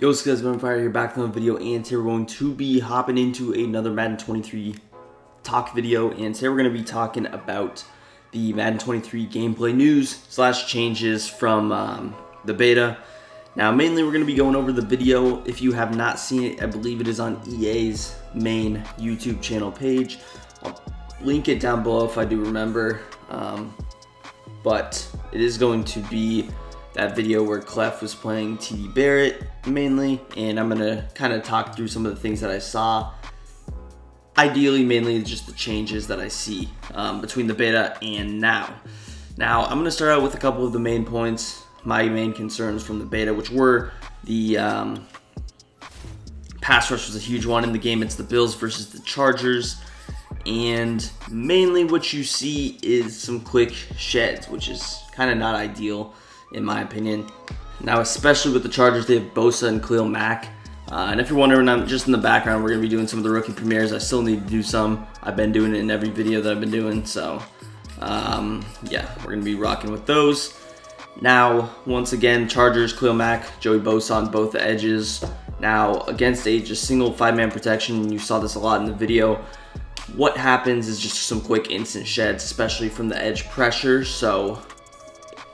Yo, what's good, guys? I'm Fire here, back from the video, and today we're going to be hopping into another Madden 23 talk video, and today we're going to be talking about the Madden 23 gameplay news / changes from the beta. Now, mainly we're going to be going over the video. If you have not seen it, I believe it is on EA's main YouTube channel page. I'll link it down below if I do remember, but it is going to be that video where Clef was playing TD Barrett mainly, and I'm gonna kind of talk through some of the things that I saw. Ideally, mainly just the changes that I see between the beta and now. Now, I'm gonna start out with a couple of the main points, my main concerns from the beta, which were the pass rush was a huge one in the game. It's the Bills versus the Chargers, and mainly what you see is some quick sheds, which is kind of not ideal in my opinion. Now, especially with the Chargers, they have Bosa and Khalil Mack. And if you're wondering, I'm just in the background, we're going to be doing some of the rookie premieres. I still need to do some. I've been doing it in every video that I've been doing. So, yeah, we're going to be rocking with those. Now, once again, Chargers, Khalil Mack, Joey Bosa on both the edges. Now, against a just single 5-man protection, you saw this a lot in the video. What happens is just some quick instant sheds, especially from the edge pressure. So,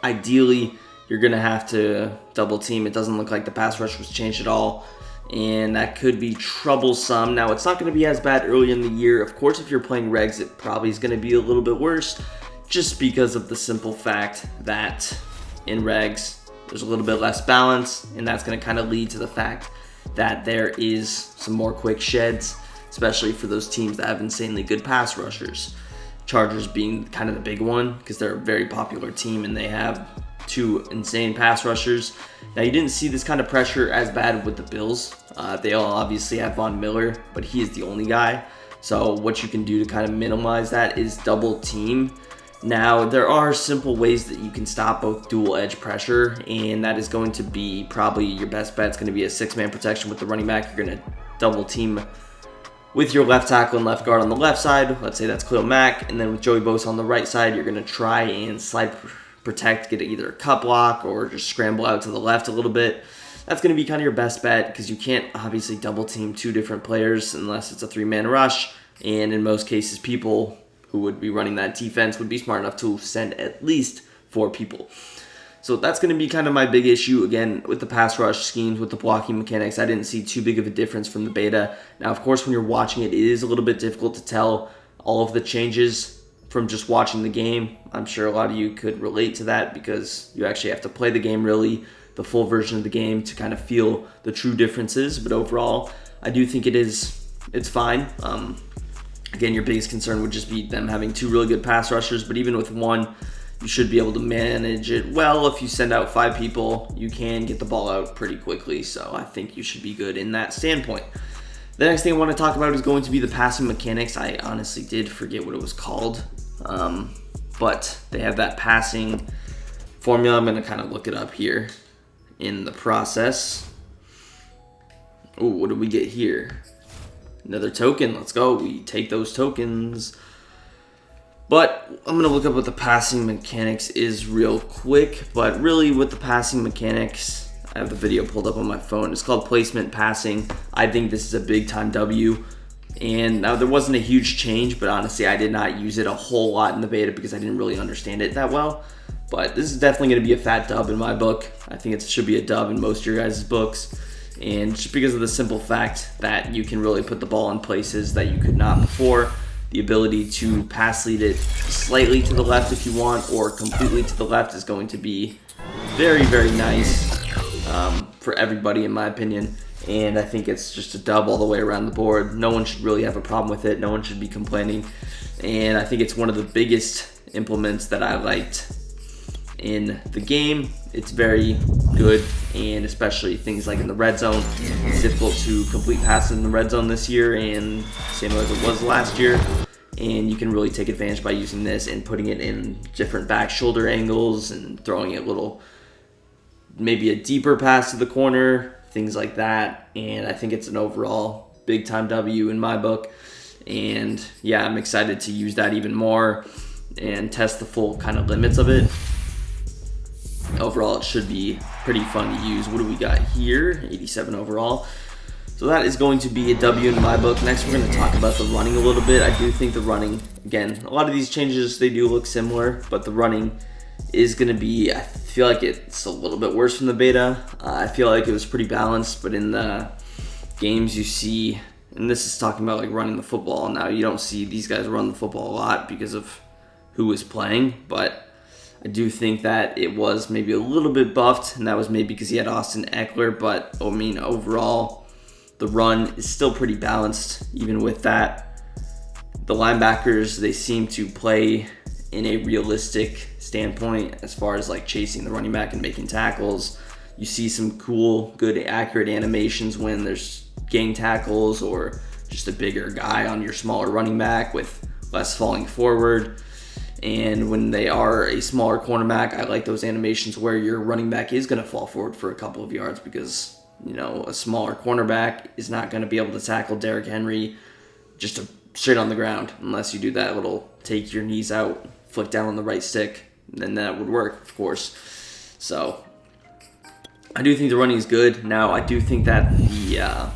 ideally, you're going to have to double team. It doesn't look like the pass rush was changed at all, and that could be troublesome. Now, it's not going to be as bad early in the year. Of course, if you're playing regs, it probably is going to be a little bit worse, just because of the simple fact that in regs, there's a little bit less balance, and that's going to kind of lead to the fact that there is some more quick sheds, especially for those teams that have insanely good pass rushers. Chargers being kind of the big one because they're a very popular team and they have 2 insane pass rushers. Now, you didn't see this kind of pressure as bad with the Bills. They all obviously have Von Miller, but he is the only guy. So what you can do to kind of minimize that is double team. Now, there are simple ways that you can stop both dual edge pressure, and that is going to be probably your best bet. It's going to be a 6-man protection with the running back. You're going to double team with your left tackle and left guard on the left side. Let's say that's Khalil Mack, and then with Joey Bosa on the right side, you're going to try and slide protect, get either a cut block or just scramble out to the left a little bit. That's going to be kind of your best bet because you can't obviously double team 2 different players unless it's a 3-man rush, and in most cases, people who would be running that defense would be smart enough to send at least 4 people. So that's going to be kind of my big issue, again, with the pass rush schemes, with the blocking mechanics. I didn't see too big of a difference from the beta. Now, of course, when you're watching it, it is a little bit difficult to tell all of the changes from just watching the game. I'm sure a lot of you could relate to that because you actually have to play the game, really, the full version of the game, to kind of feel the true differences. But overall, I do think it's fine. Again, your biggest concern would just be them having 2 really good pass rushers, but even with 1, you should be able to manage it well. If you send out 5 people, you can get the ball out pretty quickly, so I think you should be good in that standpoint. The next thing I want to talk about is going to be the passing mechanics. I honestly did forget what it was called, but they have that passing formula. I'm going to kind of look it up here in the process. Oh, what did we get here? Another token. Let's go. We take those tokens. But I'm going to look up what the passing mechanics is real quick. But really, with the passing mechanics, I have the video pulled up on my phone. It's called placement passing. I think this is a big time W. And now there wasn't a huge change, but honestly, I did not use it a whole lot in the beta because I didn't really understand it that well. But this is definitely going to be a fat dub in my book. I think it should be a dub in most of your guys' books. And just because of the simple fact that you can really put the ball in places that you could not before. The ability to pass lead it slightly to the left if you want, or completely to the left, is going to be very, very nice for everybody, in my opinion. And I think it's just a dub all the way around the board. No one should really have a problem with it. No one should be complaining. And I think it's one of the biggest implements that I liked in the game. It's very good, and especially things like in the red zone. It's difficult to complete passes in the red zone this year, and same as it was last year. And you can really take advantage by using this and putting it in different back shoulder angles and throwing it maybe a deeper pass to the corner, things like that. And I think it's an overall big time W in my book. And yeah, I'm excited to use that even more and test the full kind of limits of it. overall it should be pretty fun to use. What do we got here? 87 overall. So that is going to be a W in my book. Next, we're going to talk about the running a little bit. I do think the running, again, a lot of these changes, they do look similar, but the running is going to be, I feel like it's a little bit worse from the beta. I feel like it was pretty balanced, but in the games you see, and this is talking about like running the football. Now, you don't see these guys run the football a lot because of who is playing, but I do think that it was maybe a little bit buffed, and that was maybe because he had Austin Eckler, but I mean, overall, the run is still pretty balanced. Even with that, the linebackers, they seem to play in a realistic standpoint as far as like chasing the running back and making tackles. You see some cool, good, accurate animations when there's gang tackles or just a bigger guy on your smaller running back with less falling forward. And when they are a smaller cornerback, I like those animations where your running back is going to fall forward for a couple of yards because, you know, a smaller cornerback is not going to be able to tackle Derrick Henry just straight on the ground unless you do that little take your knees out, flick down on the right stick, then that would work, of course. So I do think the running is good. Now, I do think that the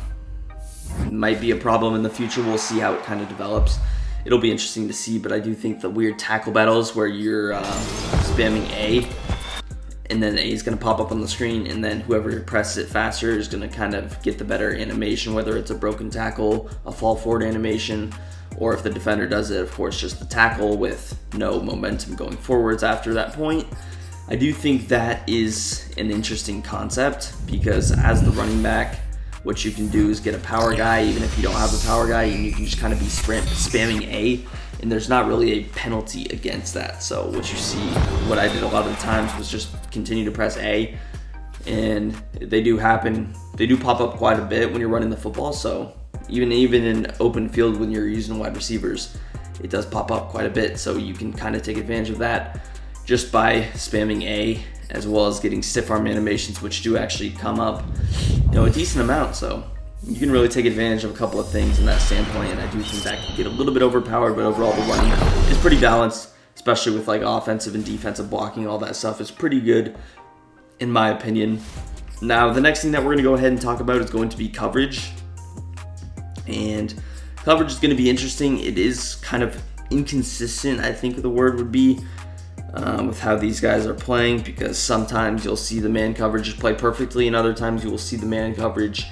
might be a problem in the future. We'll see how it kind of develops. It'll be interesting to see, but I do think the weird tackle battles where you're spamming A, and then A is going to pop up on the screen, and then whoever presses it faster is going to kind of get the better animation, whether it's a broken tackle, a fall forward animation, or if the defender does it, of course, just the tackle with no momentum going forwards after that point. I do think that is an interesting concept because as the running back, what you can do is get a power guy, even if you don't have a power guy, and you can just kind of be spamming A, and there's not really a penalty against that. So what you see, what I did a lot of the times was just continue to press A, and they do happen. They do pop up quite a bit when you're running the football. So even in open field when you're using wide receivers, it does pop up quite a bit. So you can kind of take advantage of that just by spamming A, as well as getting stiff arm animations, which do actually come up, you know, a decent amount. So you can really take advantage of a couple of things in that standpoint, and I do think that can get a little bit overpowered, but overall the running is pretty balanced, especially with like offensive and defensive blocking. All that stuff is pretty good in my opinion. Now, the next thing that we're going to go ahead and talk about is going to be coverage, and coverage is going to be interesting. It is kind of inconsistent, I think the word would be, with how these guys are playing, because sometimes you'll see the man coverage just play perfectly, and other times you will see the man coverage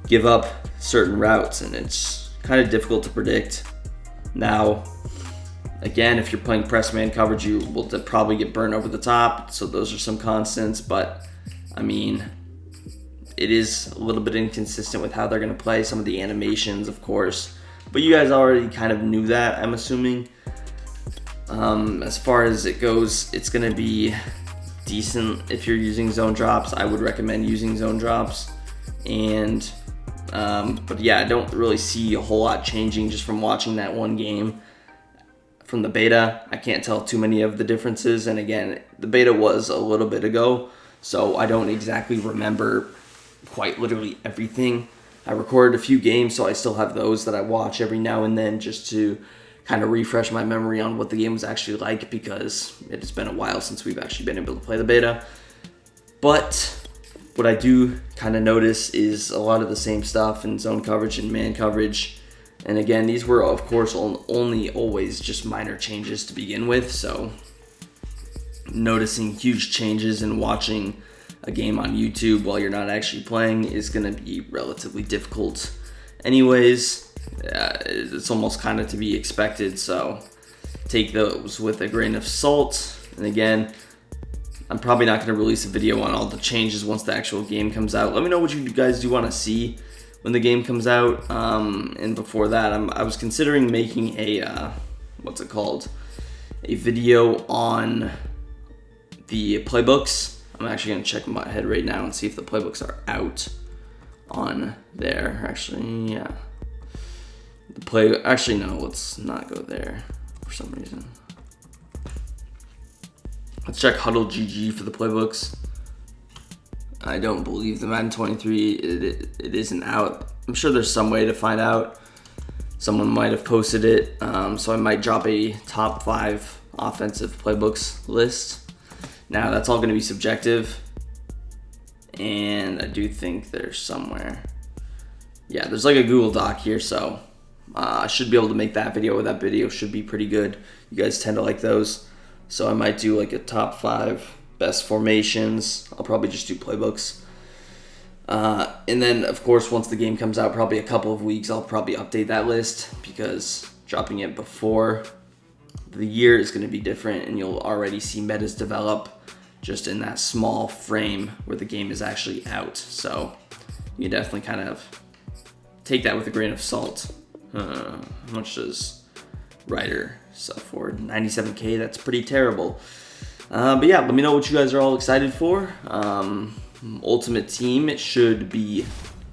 give up certain routes, and it's kind of difficult to predict. Now, again, if you're playing press man coverage, you will probably get burned over the top, so those are some constants, but I mean, it is a little bit inconsistent with how they're going to play. Some of the animations, of course, but you guys already kind of knew that, I'm assuming. As far as it goes, it's going to be decent if you're using zone drops. I would recommend using zone drops. And but yeah, I don't really see a whole lot changing just from watching that one game from the beta. I can't tell too many of the differences, and again, the beta was a little bit ago, so I don't exactly remember quite literally everything. I recorded a few games, so I still have those that I watch every now and then just to kind of refresh my memory on what the game was actually like, because it has been a while since we've actually been able to play the beta. But what I do kind of notice is a lot of the same stuff in zone coverage and man coverage. And again, these were, of course, only always just minor changes to begin with. So noticing huge changes and watching a game on YouTube while you're not actually playing is going to be relatively difficult anyways. It's almost kind of to be expected, so take those with a grain of salt. And again, I'm probably not going to release a video on all the changes once the actual game comes out. Let me know what you guys do want to see when the game comes out. And before that, I was considering making a a video on the playbooks. I'm actually going to check my head right now and see if the playbooks are out on there. Actually, yeah. Actually, no, let's not go there for some reason. Let's check Huddle GG for the playbooks. I don't believe the Madden 23, it isn't out. I'm sure there's some way to find out. Someone might have posted it, so I might drop a top 5 offensive playbooks list Now, that's all going to be subjective, and I do think there's somewhere. Yeah, there's like a Google Doc here, so I should be able to make that video. That video should be pretty good. You guys tend to like those, so I might do like a top 5 best formations. I'll probably just do playbooks. And then, of course, once the game comes out, probably a couple of weeks, I'll probably update that list, because dropping it before the year is going to be different, and you'll already see metas develop just in that small frame where the game is actually out. So you definitely kind of take that with a grain of salt. How much does Ryder sell for? 97K. That's pretty terrible. But yeah, let me know what you guys are all excited for. Ultimate Team, it should be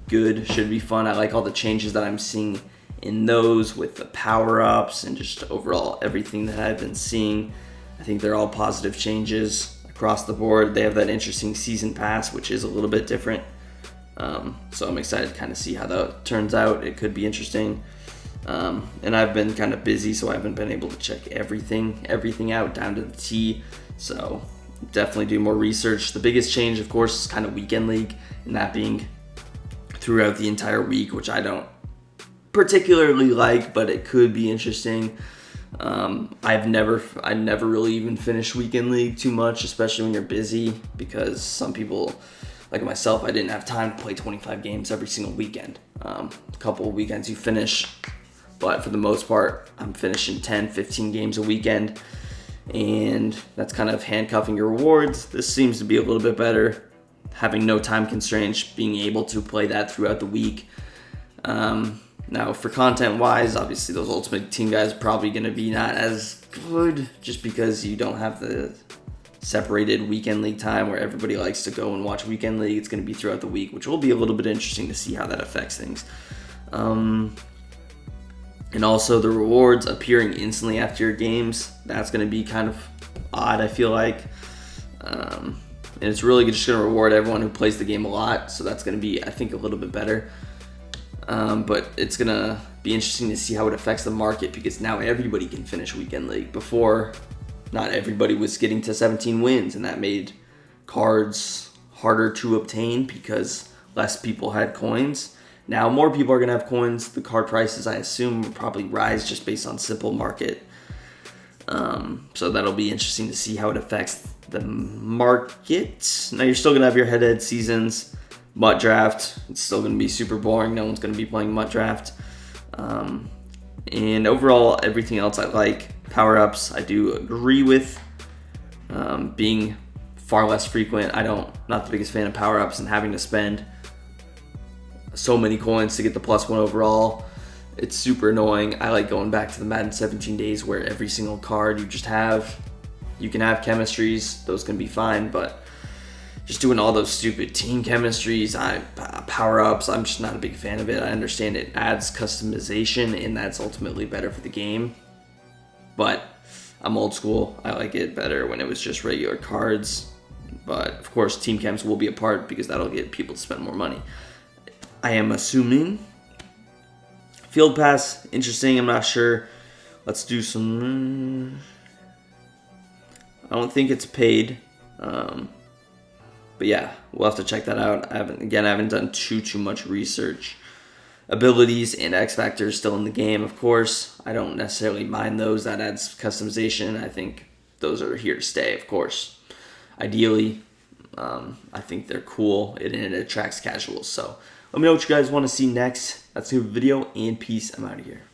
good, should be fun. I like all the changes that I'm seeing in those with the power-ups and just overall everything that I've been seeing. I think they're all positive changes across the board. They have that interesting season pass, which is a little bit different. So I'm excited to kind of see how that turns out. It could be interesting. And I've been kind of busy, so I haven't been able to check everything out down to the T. So definitely do more research. The biggest change, of course, is kind of weekend league, and that being throughout the entire week, which I don't particularly like, but it could be interesting. I never really even finished weekend league too much, especially when you're busy, because some people, like myself, I didn't have time to play 25 games every single weekend. A couple of weekends you finish, but for the most part, I'm finishing 10, 15 games a weekend, and that's kind of handcuffing your rewards. This seems to be a little bit better, having no time constraints, being able to play that throughout the week. Now, for content-wise, obviously those Ultimate Team guys are probably going to be not as good, just because you don't have the separated weekend league time where everybody likes to go and watch weekend league. It's going to be throughout the week, which will be a little bit interesting to see how that affects things. And also the rewards appearing instantly after your games, that's going to be kind of odd, I feel like. And it's really just going to reward everyone who plays the game a lot, so that's going to be, I think, a little bit better. But it's going to be interesting to see how it affects the market, because now everybody can finish weekend league. Before, not everybody was getting to 17 wins, and that made cards harder to obtain because less people had coins. Now more people are going to have coins. The card prices, I assume, will probably rise just based on simple market. So that'll be interesting to see how it affects the market. Now, you're still going to have your head-to-head seasons. MUT draft, it's still going to be super boring. No one's going to be playing MUT draft. And overall, everything else I like. Power-ups, I do agree with being far less frequent. Not the biggest fan of power-ups and having to spend so many coins to get the +1 overall. It's super annoying. I like going back to the Madden 17 days where every single card you can have chemistries. Those can be fine, but just doing all those stupid team chemistries, power-ups, I'm just not a big fan of it. I understand it adds customization, and that's ultimately better for the game. But I'm old school. I like it better when it was just regular cards. But of course, team chems will be a part, because that'll get people to spend more money, I am assuming. Field pass, interesting. I'm not sure. Let's do some. I don't think it's paid. But yeah, we'll have to check that out. I haven't done too much research. Abilities and X Factors still in the game, of course. I don't necessarily mind those. That adds customization. I think those are here to stay, of course. Ideally, I think they're cool, and it attracts casuals. So let me know what you guys want to see next. That's the video, and peace. I'm out of here.